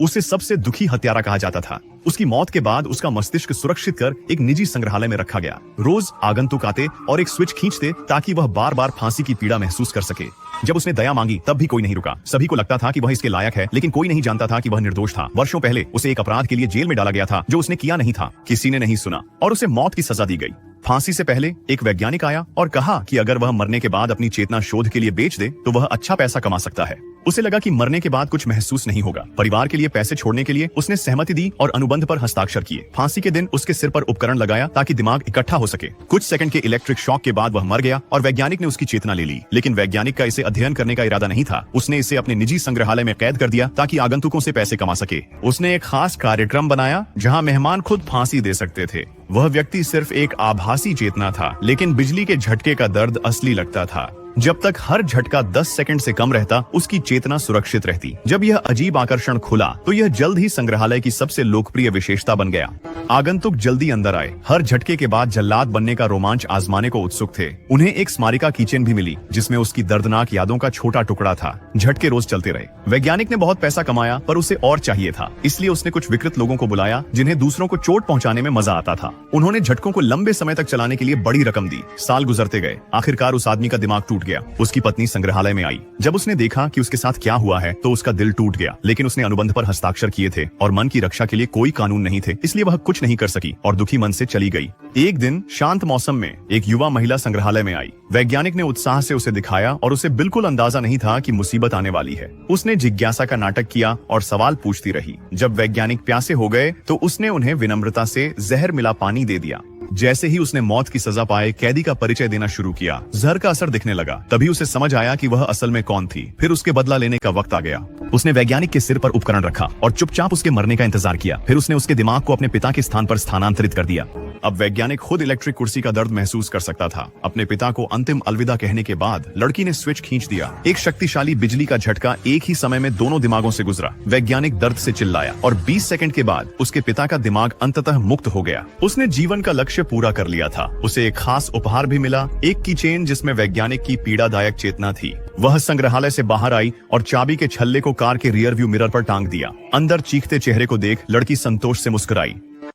उसे सबसे दुखी हत्यारा कहा जाता था। उसकी मौत के बाद उसका मस्तिष्क सुरक्षित कर एक निजी संग्रहालय में रखा गया। रोज आगंतुक आते और एक स्विच खींचते ताकि वह बार बार फांसी की पीड़ा महसूस कर सके। जब उसने दया मांगी तब भी कोई नहीं रुका। सभी को लगता था कि वह इसके लायक है, लेकिन कोई नहीं जानता था कि वह निर्दोष था। वर्षों पहले उसे एक अपराध के लिए जेल में डाला गया था जो उसने किया नहीं था। किसी ने नहीं सुना और उसे मौत की सजा दी गई। फांसी से पहले एक वैज्ञानिक आया और कहा कि अगर वह मरने के बाद अपनी चेतना शोध के लिए बेच दे तो वह अच्छा पैसा कमा सकता है। उसे लगा कि मरने के बाद कुछ महसूस नहीं होगा। परिवार के लिए पैसे छोड़ने के लिए उसने सहमति दी और अनुबंध पर हस्ताक्षर किए। फांसी के दिन उसके सिर पर उपकरण लगाया ताकि दिमाग इकट्ठा हो सके। कुछ सेकंड के इलेक्ट्रिक शॉक के बाद वह मर गया और वैज्ञानिक ने उसकी चेतना ले ली। लेकिन वैज्ञानिक का इसे अध्ययन करने का इरादा नहीं था। उसने इसे अपने निजी संग्रहालय में कैद कर दिया ताकि आगंतुकों से पैसे कमा सके। उसने एक खास कार्यक्रम बनाया जहाँ मेहमान खुद फांसी दे सकते थे। वह व्यक्ति सिर्फ एक आभासी चेतना था, लेकिन बिजली के झटके का दर्द असली लगता था। जब तक हर झटका 10 सेकंड से कम रहता, उसकी चेतना सुरक्षित रहती। जब यह अजीब आकर्षण खुला तो यह जल्द ही संग्रहालय की सबसे लोकप्रिय विशेषता बन गया। आगंतुक जल्दी अंदर आए। हर झटके के बाद जल्लाद बनने का रोमांच आजमाने को उत्सुक थे। उन्हें एक स्मारिका कीचेन भी मिली जिसमें उसकी दर्दनाक यादों का छोटा टुकड़ा था। झटके रोज चलते रहे। वैज्ञानिक ने बहुत पैसा कमाया पर उसे और चाहिए था, इसलिए उसने कुछ विकृत लोगों को बुलाया जिन्हें दूसरों को चोट पहुंचाने में मजा आता था। उन्होंने झटकों को लंबे समय तक चलाने के लिए बड़ी रकम दी। साल गुजरते गए। आखिरकार उस आदमी का दिमाग टूट गया। उसकी पत्नी संग्रहालय में आई। जब उसने देखा कि उसके साथ क्या हुआ है तो उसका दिल टूट गया। लेकिन उसने अनुबंध पर हस्ताक्षर किए थे और मन की रक्षा के लिए कोई कानून नहीं थे, इसलिए वह कुछ नहीं कर सकी और दुखी मन से चली गई। एक दिन शांत मौसम में एक युवा महिला संग्रहालय में आई। वैज्ञानिक ने उत्साह से उसे दिखाया और उसे बिल्कुल अंदाजा नहीं था कि मुसीबत आने वाली है। उसने जिज्ञासा का नाटक किया और सवाल पूछती रही। जब वैज्ञानिक प्यासे हो गए तो उसने उन्हें विनम्रता से जहर मिला पानी दे दिया। जैसे ही उसने मौत की सजा पाए कैदी का परिचय देना शुरू किया, जहर का असर दिखने लगा। तभी उसे समझ आया कि वह असल में कौन थी। फिर उसके बदला लेने का वक्त आ गया। उसने वैज्ञानिक के सिर पर उपकरण रखा और चुपचाप उसके मरने का इंतजार किया। फिर उसने उसके दिमाग को अपने पिता के स्थान पर स्थानांतरित कर दिया। अब वैज्ञानिक खुद इलेक्ट्रिक कुर्सी का दर्द महसूस कर सकता था। अपने पिता को अंतिम अलविदा कहने के बाद लड़की ने स्विच खींच दिया। एक शक्तिशाली बिजली का झटका एक ही समय में दोनों दिमागों से गुजरा। वैज्ञानिक दर्द से चिल्लाया और 20 सेकंड के बाद उसके पिता का दिमाग अंततः मुक्त हो गया। उसने जीवन का लक्ष्य पूरा कर लिया था। उसे एक खास उपहार भी मिला, एक कीचेन जिसमें वैज्ञानिक की पीड़ादायक चेतना थी। वह संग्रहालय से बाहर आई और चाबी के छल्ले को कार के रियर व्यू मिरर पर टांग दिया। अंदर चीखते चेहरे को देख लड़की संतोष से मुस्कुराई।